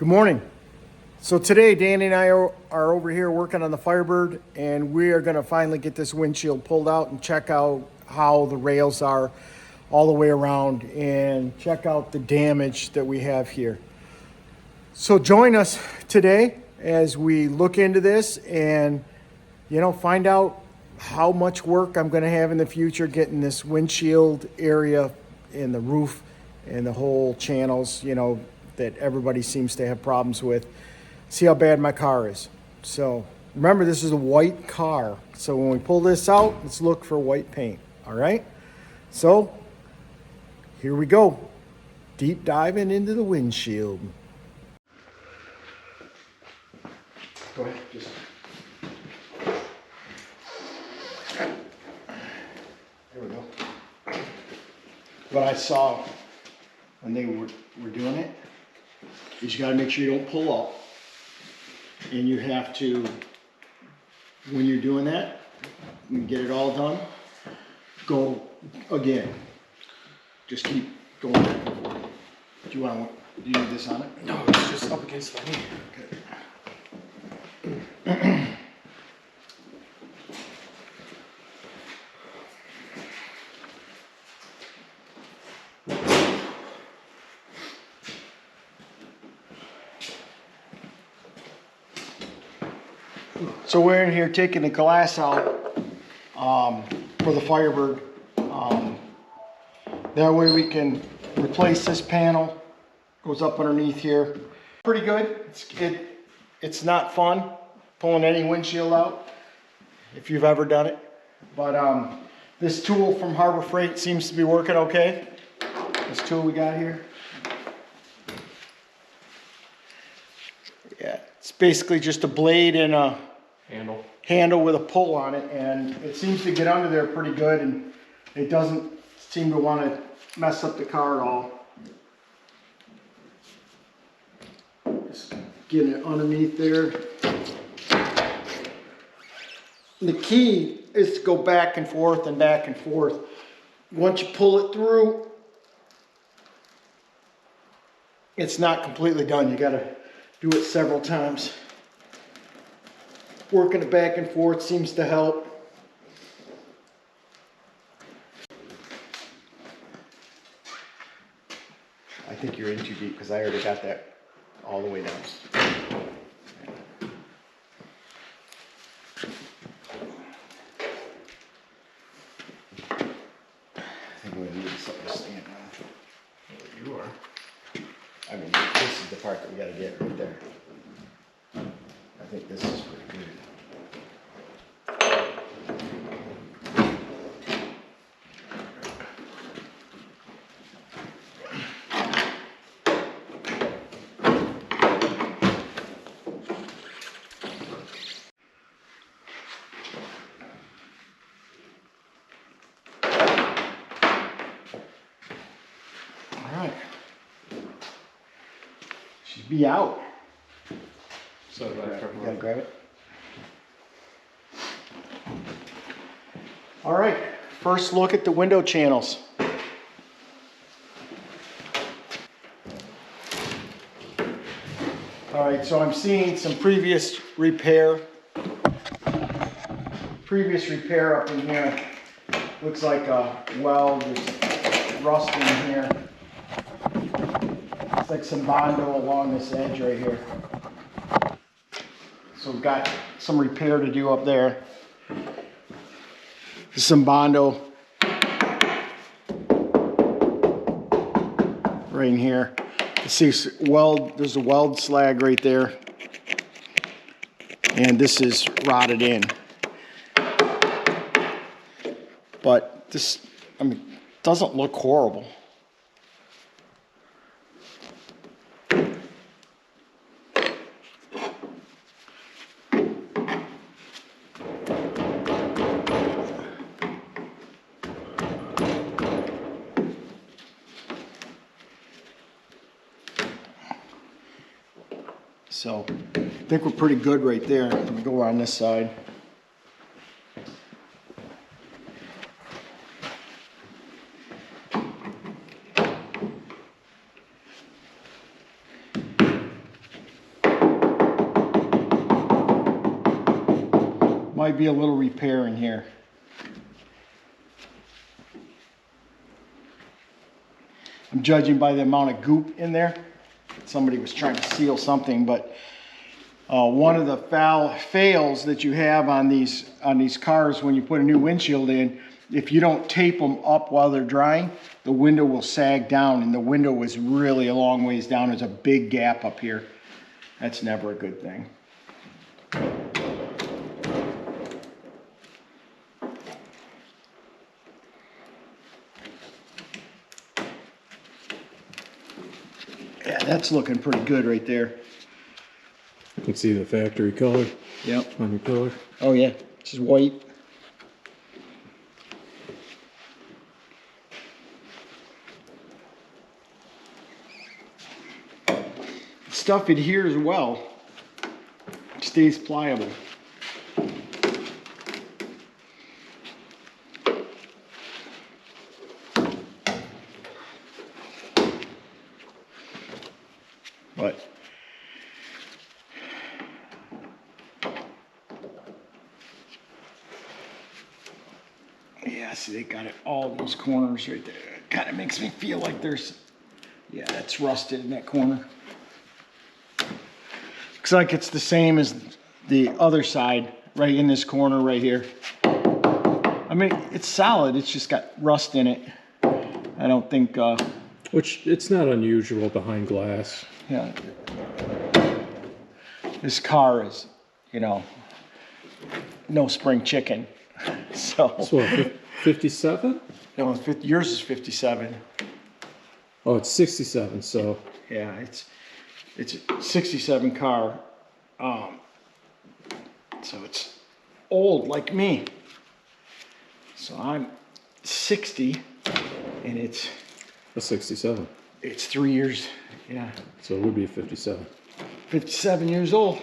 Good morning. So today, Danny and I are over here working on the Firebird, and we are going to finally get this windshield pulled out and check out how the rails are all the way around and check out the damage that we have here. So join us today as we look into this and, find out how much work I'm going to have in the future getting this windshield area and the roof and the whole channels, that everybody seems to have problems with. See how bad my car is. So remember, this is a white car. So when we pull this out, let's look for white paint. All right. So here we go. Deep diving into the windshield. Go ahead. There we go. What I saw when they were doing it is you got to make sure you don't pull up. And you have to, when you're doing that, when you get it all done, go again. Just keep going back and forth. Do you need this on it? No, it's just up against the knee. Okay. So we're in here taking the glass out for the Firebird. That way we can replace this panel. Goes up underneath here. Pretty good. It's not fun pulling any windshield out if you've ever done it. But this tool from Harbor Freight seems to be working okay. This tool we got here. Yeah, it's basically just a blade and a handle with a pull on it, and it seems to get under there pretty good, and it doesn't seem to want to mess up the car at all. Just getting it underneath there. The key is to go back and forth and back and forth. Once you pull it through, it's not completely done. You got to do it several times. Working it back and forth seems to help. I think you're in too deep because I already got that all the way down. I think we need something to stand on. Well, you are. I mean, this is the part that we got to get right there. I think this is pretty good. All right. Should be out. So You gotta grab it. All right, first look at the window channels. All right, so I'm seeing some previous repair up in here. Looks like a weld, there's rust in here. It's like some Bondo along this edge right here. So we've got some repair to do up there. Some Bondo right in here. You see there's a weld slag right there. And this is rotted in. But this, doesn't look horrible. So I think we're pretty good right there. Let me go around this side. might be a little repair in here. I'm judging by the amount of goop in there. Somebody was trying to seal something, but one of the fails that you have on these cars when you put a new windshield in, if you don't tape them up while they're drying, the window will sag down, and the window was really a long ways down. There's a big gap up here. That's never a good thing. Yeah, that's looking pretty good right there. You can see the factory color. Yep. On your pillar. Oh yeah, it's just white. Stuff adheres well. It stays pliable. But yeah, see, they got it all those corners right there. It kind of makes me feel like there's, yeah, that's rusted in that corner. Looks like it's the same as the other side, right in this corner right here. I mean, it's solid, it's just got rust in it. I don't think which it's not unusual behind glass. yeah, this car is, you know, no spring chicken. So It's what, 57? no, yours is 57. Oh, it's 67, so Yeah, it's a 67 car. So it's old like me. So I'm 60 and it's a 67. 3 years, yeah, So it would be a 57. 57 years old.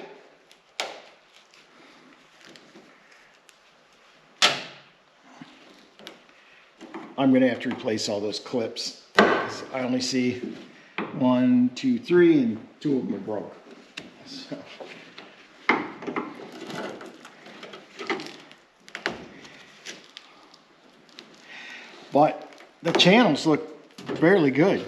I'm gonna have to replace all those clips. I only see 1, 2, 3, and 2 of them are broke. So. But the channels look fairly good.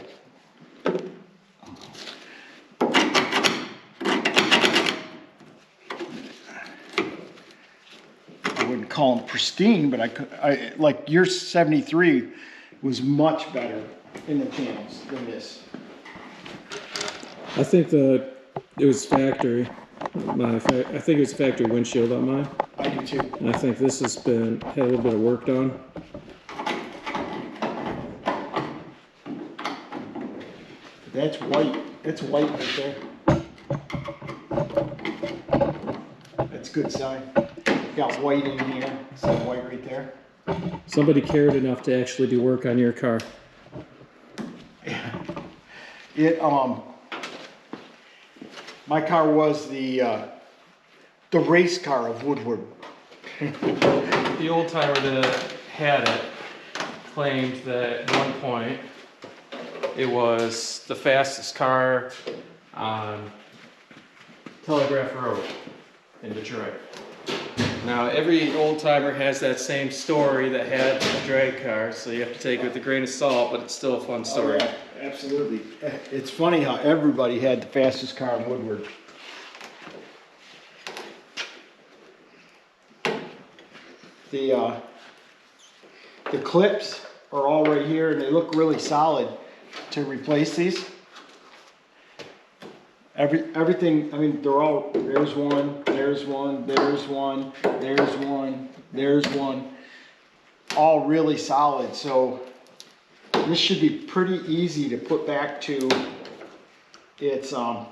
I wouldn't call them pristine, but I like your 73 was much better in the channels than this. I think that it was factory. I think it was factory windshield on mine. I do too. And I think this has had a little bit of work done. That's white. That's white right there. That's a good sign. Got white in here. Some white right there. Somebody cared enough to actually do work on your car. My car was the race car of Woodward. The old timer that had it claimed that at one point it was the fastest car on Telegraph Road in Detroit. Now every old timer has that same story that had a drag car, so you have to take it with a grain of salt, but it's still a fun story. Oh, yeah, absolutely. It's funny how everybody had the fastest car in Woodward. The clips are all right here, and they look really solid to replace these. Everything, I mean, they're all, there's one, there's one, there's one, there's one, there's one. All really solid, so this should be pretty easy to put back to its, just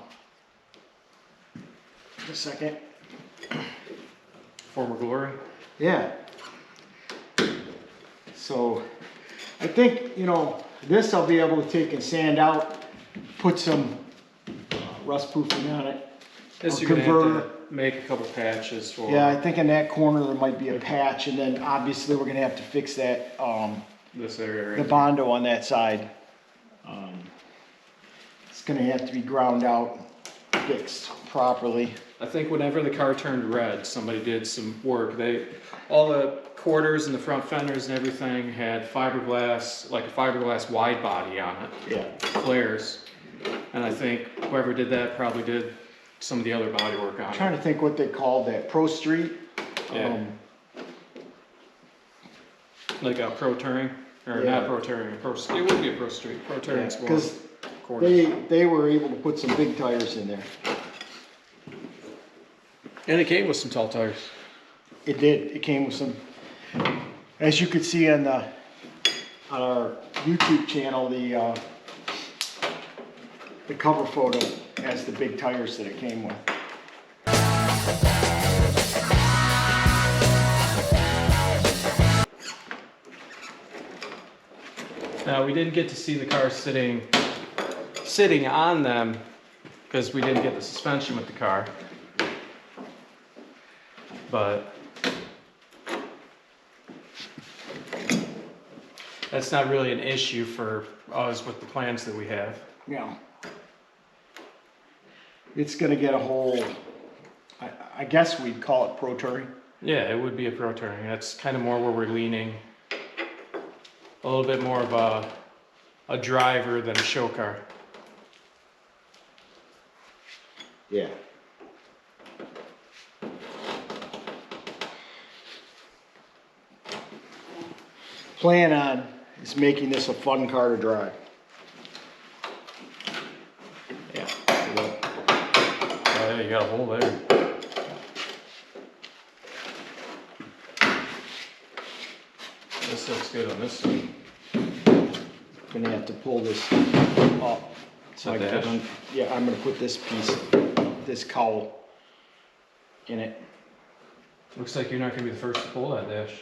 a second. Former glory. Yeah. So I think, you know, this I'll be able to take and sand out, put some rust proofing on it. This Or you're gonna convert. have to make a couple patches for. Yeah, I think in that corner there might be a patch, and then obviously we're gonna have to fix that, This area. the Right Bondo on that side. It's gonna have to be ground out, fixed properly. I think whenever the car turned red, somebody did some work. All the quarters and the front fenders and everything had fiberglass, like a fiberglass wide body on it. Yeah. Flares. And I think whoever did that probably did some of the other body work on I'm it. trying to think what they called that, Pro Street? Yeah. Like a Pro Touring, or Yeah. not Pro Touring, it would be a Pro Street. Pro Touring's more Because quarters. they were able to put some big tires in there. And it came with some tall tires. It did. It came with some, as you could see on our YouTube channel, the cover photo has the big tires that it came with. Now we didn't get to see the car sitting on them because we didn't get the suspension with the car. But that's not really an issue for us with the plans that we have. Yeah. It's gonna get a whole, I guess we'd call it Pro Touring. Yeah, it would be a Pro Touring. That's kind of more where we're leaning. A little bit more of a driver than a show car. Yeah. Plan on is making this a fun car to drive. Yeah. Oh yeah, you got a hole there. This looks good on this side. Gonna have to pull this up. So I The dash? can, yeah, I'm gonna put this piece, this cowl in it. Looks like you're not gonna be the first to pull that dash.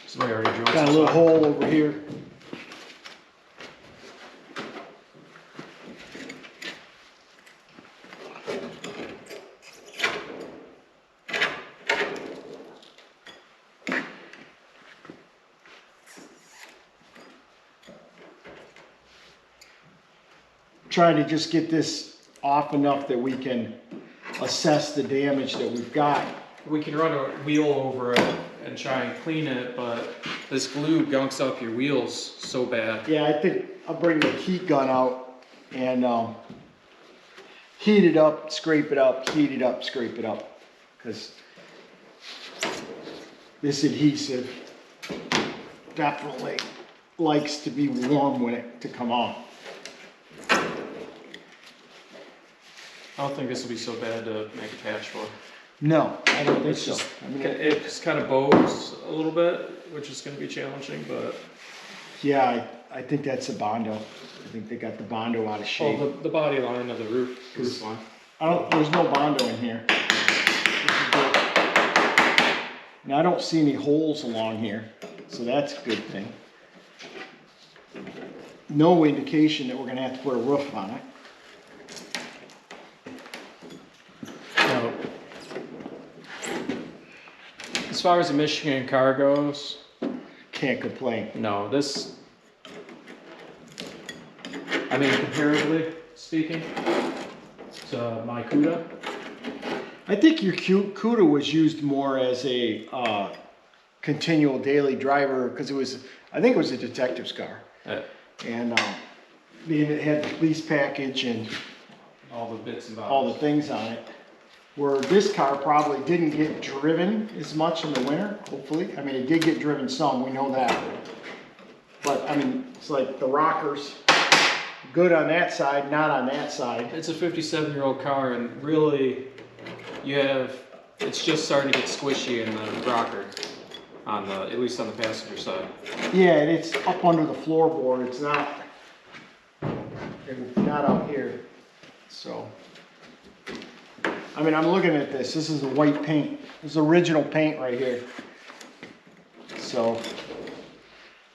Somebody already drilled Got a some little socket. hole over here. Trying to just get this off enough that we can assess the damage that we've got. We can run a wheel over it and try and clean it, but this glue gunks up your wheels so bad. Yeah, I think I'll bring the heat gun out and heat it up, scrape it up, heat it up, scrape it up. Because this adhesive definitely likes to be warm when it to come off. I don't think this will be so bad to make a patch for. No, I don't think It's so. just, I mean, it just kind of bows a little bit, which is going to be challenging, but yeah, I think that's a Bondo. I think they got the Bondo out of shape. oh, the body line of the roof line. There's no Bondo in here. Now I don't see any holes along here, so that's a good thing. No indication that we're gonna have to put a roof on it. Now, as far as the Michigan car goes, Can't complain. no, this, I mean, comparatively speaking to my Cuda, I think your Cuda was used more as a continual daily driver because I think it was a detective's car. And being it had the police package and all the bits and all bobs. the things on it, where this car probably didn't get driven as much in the winter, hopefully. I mean, it did get driven some, we know that. But, I mean, it's like the rockers, good on that side, not on that side. It's a 57-year-old car, and really, it's just starting to get squishy in the rocker, at least on the passenger side. Yeah, and it's up under the floorboard, it's not out here, so. I mean, I'm looking at this is a white paint, this is original paint right here. So,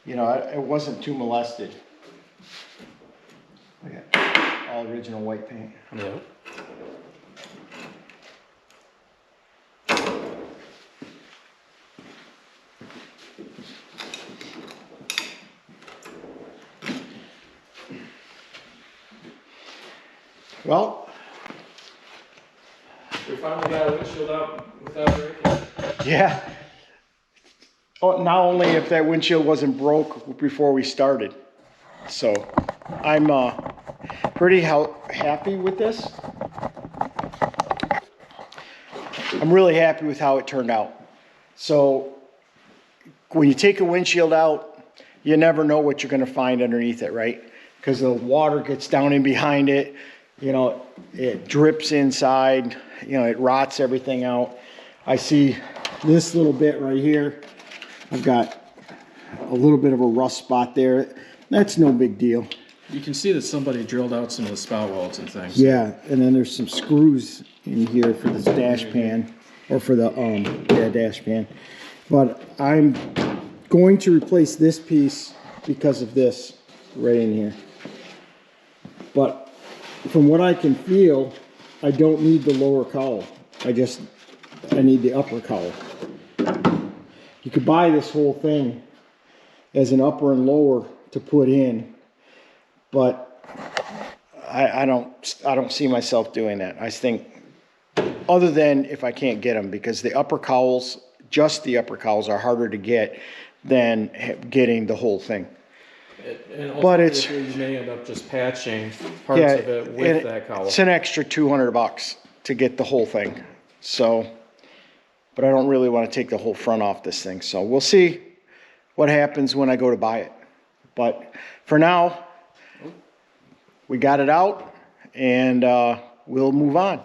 you know, it wasn't too molested. Look at all original white paint. Yeah. Well, finally got a windshield out without breaking. Yeah. Oh, not only if that windshield wasn't broke before we started. So I'm pretty happy with this. I'm really happy with how it turned out. So when you take a windshield out, you never know what you're going to find underneath it, right? Because the water gets down in behind it, you know, it drips inside, you know, it rots everything out. I see this little bit right here. I've got a little bit of a rust spot there. That's no big deal. You can see that somebody drilled out some of the spout welds and things. Yeah, and then there's some screws in here for this dash pan, or for the dash pan. But I'm going to replace this piece because of this right in here. But from what I can feel, I don't need the lower cowl. I need the upper cowl. You could buy this whole thing as an upper and lower to put in, but I don't see myself doing that. I think, other than if I can't get them, because the upper cowls, just the upper cowls, are harder to get than getting the whole thing. And But it's, you may end up just patching parts of it with that cowl. It's an extra $200 to get the whole thing. So, but I don't really want to take the whole front off this thing. So we'll see what happens when I go to buy it. But for now, we got it out, and we'll move on.